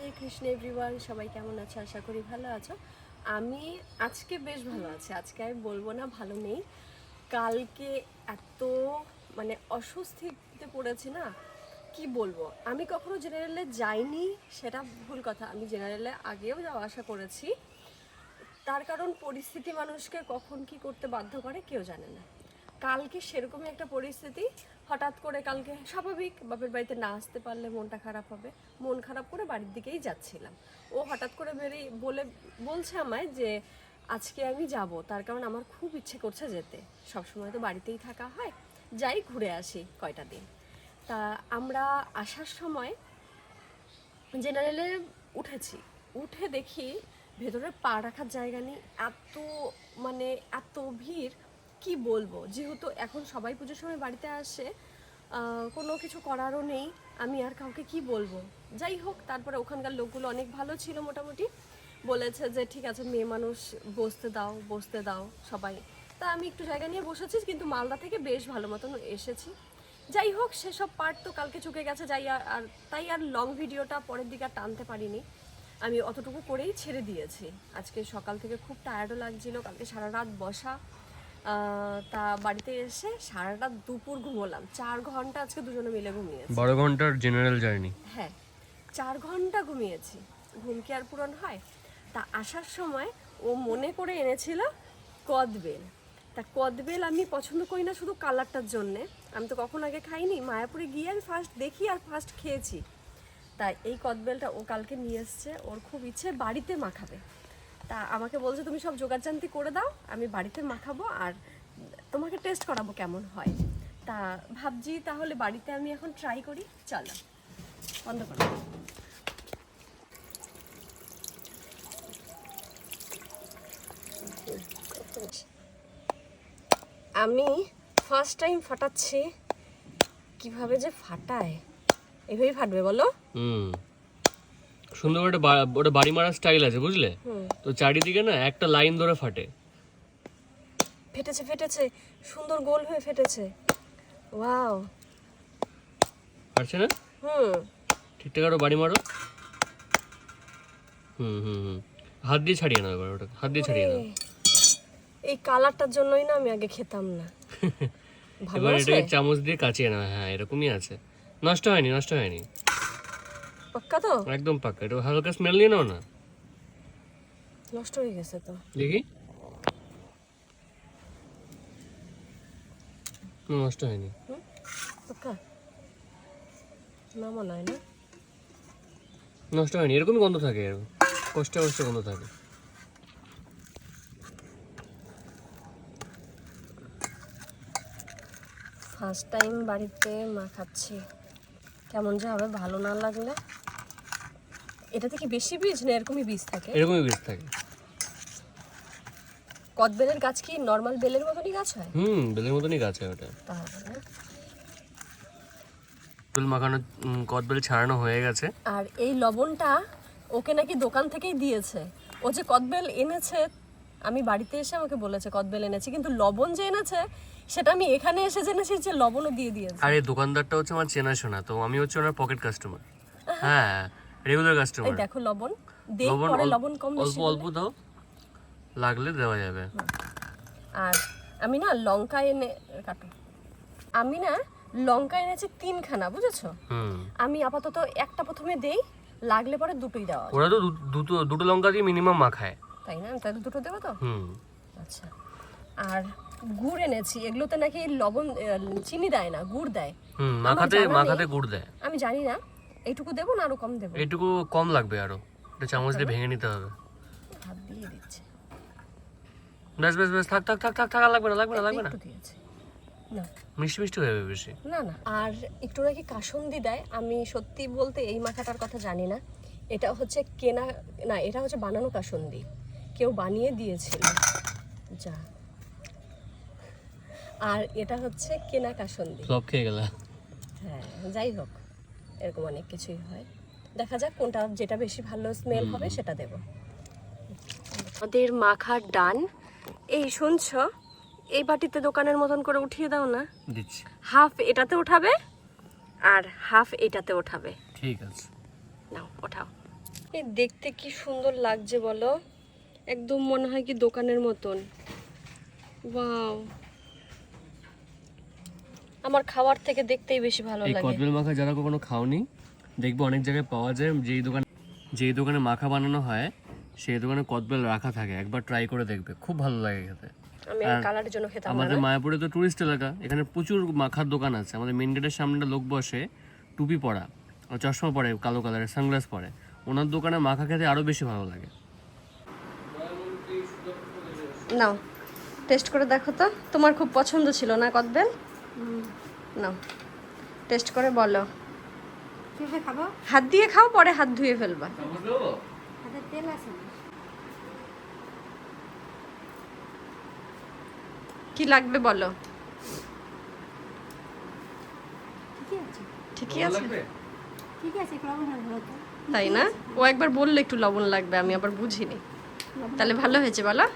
Radhe Krishna everyone, সবাই কেমন আছো? আশা করি ভালো আছো। আমি আজকে বেশ ভালো আছি। আজকে আমি বলবো না ভালো নেই, কালকে এত মানে অস্বস্তিতে পড়েছি না, কি বলবো। আমি কখনো জেনারেলে যাইনি, সেটা ভুল কথা। আমি জেনারেলে আগেও যাওয়া আসা করেছি, তার কারণ পরিস্থিতি মানুষকে কখন কি করতে বাধ্য করে কেউ জানে না। কালকে সেরকমই একটা পরিস্থিতি, হঠাৎ করে কালকে স্বাভাবিক বাপের বাড়িতে না আসতে পারলে মনটা খারাপ হবে, মন খারাপ করে বাড়ির দিকেই যাচ্ছিলাম। ও হঠাৎ করে বেরিয়ে বলছে আমায় যে আজকে আমি যাব, তার কারণ আমার খুব ইচ্ছে করছে যেতে। সবসময় তো বাড়িতেই থাকা হয়, যাই ঘুরে আসি কয়টা দিন। তা আমরা আসার সময় জেনারেলে উঠেছি, উঠে দেখি ভেতরে পা রাখার জায়গা নেই, এত মানে এত ভিড়, কি বলবো। যেহেতু এখন সবাই পুজোর সময় বাড়িতে আসে, কোনো কিছু করারও নেই, আমি আর কাউকে কি বলবো। যাই হোক, তারপরে ওখানকার লোকগুলো অনেক ভালো ছিল, মোটামুটি বলেছে যে ঠিক আছে মেয়ে মানুষ, বসতে দাও সবাই। তা আমি একটু জায়গা নিয়ে বসেছি, কিন্তু মালদা থেকে বেশ ভালো মতন এসেছি। যাই হোক, সেসব পার্ট তো কালকে চুকে গেছে, তাই আর লং ভিডিওটা পরের দিকে আর টানতে পারিনি। আমি অতটুকু করেই ছেড়ে দিয়েছি। আজকে সকাল থেকে খুব টায়ার্ডও লাগছিল, কালকে সারা রাত বসা। তা বাড়িতে এসে সারা রাত দুপুর ঘুমোলাম, 4 ঘন্টা আজকে দুজনে মিলে ঘুমিয়েছি। 12 ঘন্টার জেনারেল জার্নি। হ্যাঁ, 4 ঘন্টা ঘুমিয়েছি। ঘুম কি আর পূরণ হয়? তা আসার সময় ও মনে করে এনেছিল কদবেল। তা কদবেল আমি পছন্দ করি না শুধু কালারটার জন্যে, আমি তো কখন আগে খাইনি। মায়াপুরে গিয়ে আমি ফার্স্ট দেখি আর ফার্স্ট খেয়েছি। তাই এই কদবেলটা ও কালকে নিয়ে এসছে, ওর খুব ইচ্ছে বাড়িতে মাখাবে। তা আমাকে বলছে তুমি সব জোগাড়জান্তি করে দাও, আমি বাড়িতে মাখাবো আর তোমাকে টেস্ট করাবো কেমন হয়। তা ভাবছি তাহলে বাড়িতে আমি এখন ট্রাই করি। চলো বন্ধ করো। আমি ফার্স্ট টাইম ফাটাচ্ছি, কিভাবে যে ফাটায়। এভাবেই ফাটবে বলো? সুন্দর ওটা বাড়ি মারার স্টাইল আছে, বুঝলে তো? চারিদিকে না একটা লাইন ধরে ফাটে। ফেটেছে, সুন্দর গোল হয়ে ফেটেছে। ওয়াও, পারছে না? ঠিকঠাক আরো বাড়ি মারো। হাত দিয়ে ছাড়িয়ে নাও এবার, ওটা হাত দিয়ে ছাড়িয়ে নাও। এই কালারটার জন্যই না আমি আগে খেতাম না। এবার এটাকে চামচ দিয়ে কাচিয়ে নাও। হ্যাঁ, এরকমই আছে। নষ্ট হয়নি। পাক্কা তো? একদম পাক্কা। এটা হালকা স্মেল নিয়ে নাও না। নষ্ট হয়ে গেছে তো, দেখি। নষ্ট হয়নি। পাক্কা না মনে হয় না। নষ্ট হয়নি, এরকমই গন্ধ থাকে, এরকম কষ্টে গন্ধ থাকে। ফার্স্ট টাইম বাড়িতে মাখাচ্ছি, কেমন যে হবে ভালো না লাগলে। এটাতে কি বেশি বীজ না এরকমই বীজ থাকে? এরকমই বীজ থাকে। কদবেলের গাছ কি নর্মাল বেলের মতনই গাছ হয়? বেলের মতনই গাছ হয় ওটা। তাহলে কদবেল মাখানো, কদবেল ছাড়ানো হয়ে গেছে। আর এই লবণটা ওকে নাকি দোকান থেকেই দিয়েছে। ও যে কদবেল এনেছে, আমি বাড়িতে এসে আমাকে বলেছে কদবেল এনেছি, কিন্তু লবণ যে এনেছে সেটা আমি এখানে এসে জেনেছি যে লবণও দিয়ে দিয়েছে। আর এই দোকানদারটা হচ্ছে আমার চেনাশোনা, তো আমি হচ্ছে ওনার পকেট কাস্টমার। হ্যাঁ, রেগুলার কাস্টমার। এই দেখো লবণ দেই, পরে লবণ কম বেশি অল্প দাও, লাগলে দেওয়া যাবে। আর আমি না লঙ্কা এনেছি 3খানা, বুঝেছো? আমি আপাতত একটা প্রথমে দেই, লাগলে পরে দুটোই দেওয়া। ওরা তো দুটো লঙ্কা দিয়ে মিনিমাম মাখায়, তাই না? তাহলে দুটো দেবো তো। আচ্ছা, আর গুড় এনেছি। এগুলোতে নাকি লবণ চিনি দেয় না, গুড় দেয়। মাখাতে গুড় দেয়। আমি জানি না, এইটুকু দেবো না আরো কম দেবো? এইটুকু কম লাগবে, আরো এটা চামচ দিয়ে ভেঙে নিতে হবে। হাত দিয়ে দিচ্ছি। ব্যাস থাক, লাগবে না। একটু দিয়েছি না, মিষ্টি হয়ে যাবে বেশি। না। আর একটু নাকি কাসুন্দি দেয়। আমি সত্যি বলতে এই মাখাটার কথা জানি না। এটা হচ্ছে কেনা না, এটা হচ্ছে বানানো কাসুন্দি, কেউ বানিয়ে দিয়েছিল যা। আর এটা হচ্ছে কেনা কাসুন্দি। সব খেয়ে গেল। হ্যাঁ, যাই হোক, এরকম অনেক কিছুই হয়। দেখা যাক কোনটা যেটা বেশি ভালো স্মেল হবে সেটা দেব। আমাদের মাখার ডান। এই শুনছো, এই বাটিতে দোকানের মতন করে উঠিয়ে দাও না। দিচ্ছি। হাফ এটাতে উঠাবে আর হাফ এটাতে উঠাবে। ঠিক আছে, নাও ওঠাও। এই দেখতে কি সুন্দর লাগছে বলো, একদম মনে হয় কি দোকানের মতন। ওয়াও, আমার খাওয়ার থেকে দেখতেই বেশি ভালো এই লাগে। কদবেল মাখা যারা কখনো খাওনি, দেখবে অনেক জায়গায় পাওয়া যায়। যেই দোকানে মাখা বানানো হয় সেই দোকানে কদবেল রাখা থাকে, একবার ট্রাই করে দেখবে, খুব ভালো লাগে খেতে। আমি কালারের জন্য খেতাম না। আমাদের মায়াপুরে তো টুরিস্ট এলাকা, এখানে প্রচুর মাখার দোকান আছে। আমাদের মেন গেটের সামনে লোক বসে, টুপি পরা, চশমা পরে, কালো কালারের সানগ্লাস পরে, ওনার দোকানে মাখা খেতে আরো বেশি ভালো লাগে। নাও টেস্ট করে দেখো তো, তোমার খুব পছন্দ ছিল না কদবেল? নাও টেস্ট করে বলো। কিভাবে খাবো? হাত দিয়ে খাও, পরে হাত ধুয়ে ফেলবা। হাতে তেল আছে না? কি লাগবে বলো। ঠিকই আছে, ঠিকই আছে, ঠিকই আছে, একটু লবণ ভালো তো। তাই না? ও একবার বললো একটু লবণ লাগবে, আমি আবার বুঝিনি। তাহলে ভালো হয়েছে বলো।